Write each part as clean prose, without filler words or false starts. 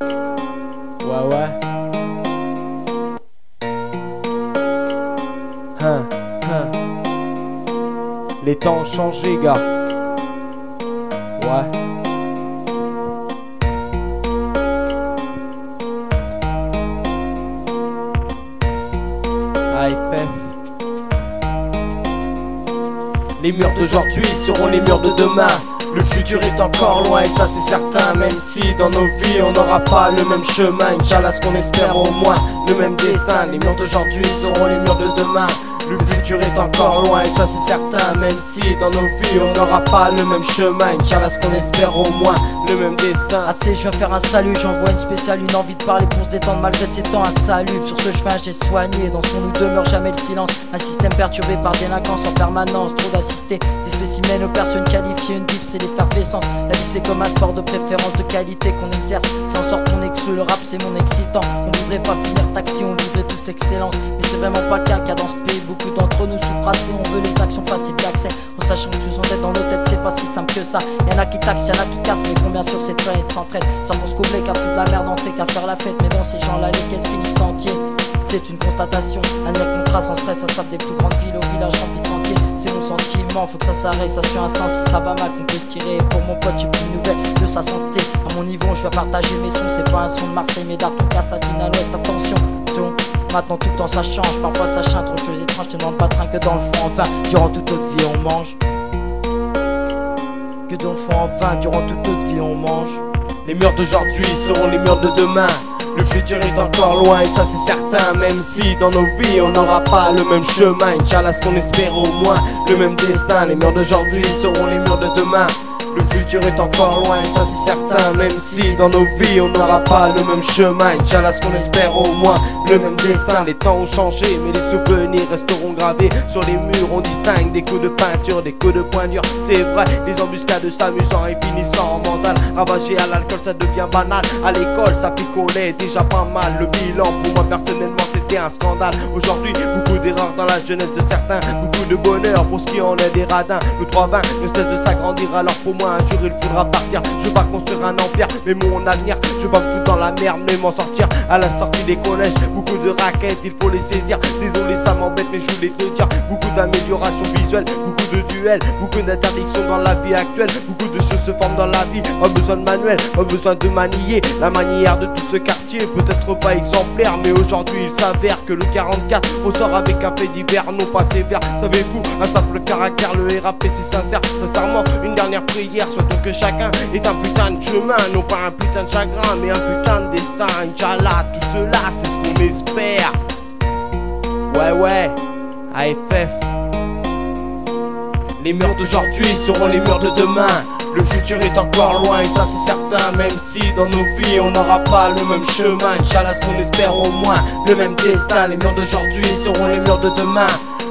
Ouais, ouais. Les temps ont changé, gars. Ouais. AFF. Les murs d'aujourd'hui seront les murs de demain. Le futur est encore loin et ça c'est certain. Même si dans nos vies on n'aura pas le même chemin, Inch'Allah ce qu'on espère au moins le même destin. Les murs d'aujourd'hui seront les murs de demain. Le futur est encore loin et ça c'est certain. Même si dans nos vies on n'aura pas le même chemin, Inch'Allah ce qu'on espère au moins le même destin. Assez, je viens faire un salut, j'envoie une spéciale, une envie de parler pour se détendre malgré ces temps insalubres. Sur ce chemin j'ai soigné, dans ce monde où demeure jamais le silence. Un système perturbé par délinquance en permanence. Trop d'assister, des spécimens aux personnes qualifiées. Une diff c'est l'effervescence. La vie c'est comme un sport de préférence, de qualité qu'on exerce. C'est en sorte qu'on exclut, le rap c'est mon excitant. On voudrait pas finir taxi, on voudrait tous l'excellence. Mais c'est vraiment pas le cas, car dans ce pays beaucoup d'entre nous souffrent assez. On veut les actions faciles d'accès, en sachant que tout en tête dans nos têtes c'est pas si simple que ça. Y'en a qui taxent, y'en a qui cassent, mais combien sur cette planète s'entraide? Ça pense qu'on qu'à foutre de la merde entrée, qu'à faire la fête. Mais dans ces gens là les caisses finissent entiers. C'est une constatation, un contrat sans stress. Ça se tape des plus grandes villes au village rempli de sentiers. C'est mon sentiment, faut que ça s'arrête, ça suit un sens. Si ça va mal qu'on peut se tirer. Pour mon pote j'ai plus de nouvelles de sa santé. À mon niveau je vais partager mes sons. C'est pas un son de Marseille mais d'Arton qu'assassine à l'ouest. Attention, maintenant tout le temps ça change. Parfois ça change, trop de choses étranges. Te demande pas de train que dans le fond enfin. Durant toute notre vie on mange. Que dans le fond en vain, durant toute notre vie on mange. Les murs d'aujourd'hui seront les murs de demain. Le futur est encore loin et ça c'est certain. Même si dans nos vies on n'aura pas le même chemin, Inch'Allah ce qu'on espère au moins le même destin. Les murs d'aujourd'hui seront les murs de demain. Le futur est encore loin et ça c'est certain. Même si dans nos vies on n'aura pas le même chemin, Inch'Allah ce qu'on espère au moins le même destin. Les temps ont changé mais les souvenirs resteront gravés sur les murs. On distingue des coups de peinture, des coups de poing dur. C'est vrai, les embuscades s'amusant et finissant en mandale. Ravagé à l'alcool ça devient banal. À l'école ça picolait déjà pas mal. Le bilan pour moi personnellement c'était un scandale. Aujourd'hui beaucoup d'erreurs dans la jeunesse de certains. Beaucoup de bonheur pour ce qui en est des radins. Le 320 ne cesse de s'agrandir, alors pour moi un jour il faudra partir. Je veux pas construire un empire mais mon avenir. Je veux pas me foutre dans la merde mais m'en sortir. À la sortie des collèges, beaucoup de raquettes, il faut les saisir. Désolé ça m'embête mais je voulais te le dire. Beaucoup d'améliorations visuelles, beaucoup de duels, beaucoup d'interdictions dans la vie actuelle. Beaucoup de choses se forment dans la vie. Pas besoin de manuel, pas besoin de manier. La manière de tout ce quartier peut-être pas exemplaire, mais aujourd'hui il s'avère que le 44 ressort avec un fait divers non pas sévère. Savez-vous, un simple caractère, le RAP c'est sincère. Sincèrement, une dernière prière, souhaitons que chacun ait un putain de chemin. Non pas un putain de chagrin, mais un putain de destin. Inch'Allah, tout cela c'est ce qu'on espère. Ouais, AFF. Les murs d'aujourd'hui seront les murs de demain. Le futur est encore loin et ça c'est certain. Même si dans nos vies on n'aura pas le même chemin, Inch'Allah ce qu'on espère au moins le même destin. Les murs d'aujourd'hui seront les murs de demain.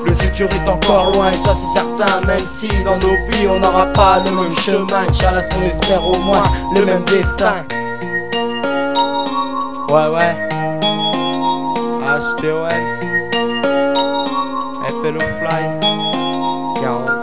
Le futur est encore loin et ça c'est certain. Même si dans nos vies on n'aura pas le même chemin, Inch'Allah ce qu'on espère au moins le même destin. Ouais HTOL FLO Fly 40